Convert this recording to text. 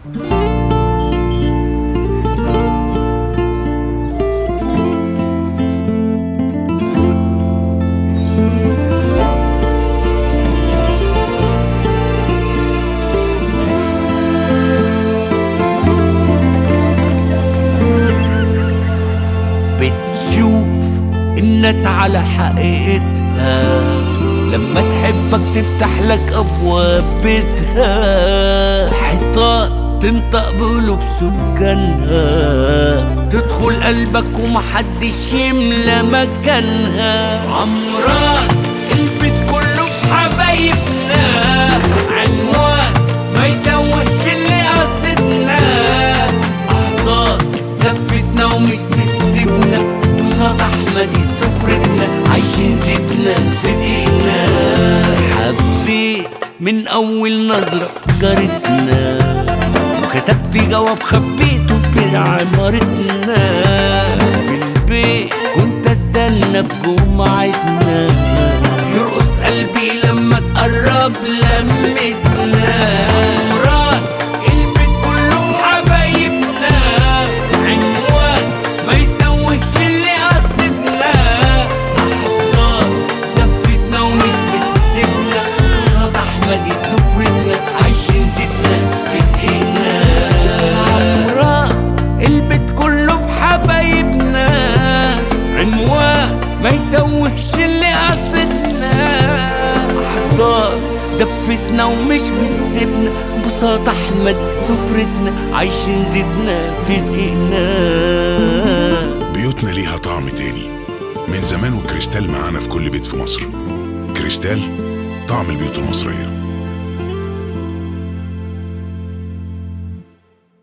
بتشوف الناس على حقيقتها لما تحبك تفتح لك ابواب بيتها، حيطان تنطق بقلوب سكانها، تدخل قلبك ومحدش يملى مكانها. عمران البيت كله بحبايبنا، عنوان ما يتوهش اللي قصدنا، احضان لفتنا ومش بتسيبنا، قصاد احمدي سفرتنا عايشين زيتنا في دقيقنا. حبيت من اول نظرة جارتنا، وكتبت جواب خبيته في بير عمارتنا، في البيت كنت استنى في جمعتنا، يرقص قلبي لما تقرب لمتنا. مراد البيت كله حبايبنا، عنوان ما يتوهش اللي قصدنا، احضان لفتنا ومش بتسيبنا، قصاد احمدي سفرتنا عايشين زيتنا في دقيقنا. مراد البيت كله بحبايبنا، عنوان ما يتوهش اللي قصدنا، احضان دفتنا ومش بتسيبنا، بساط احمد سفرتنا عايشين زيتنا في دقيقنا. بيوتنا ليها طعم تاني من زمان، وكريستال معانا في كل بيت في مصر. كريستال طعم البيوت المصرية.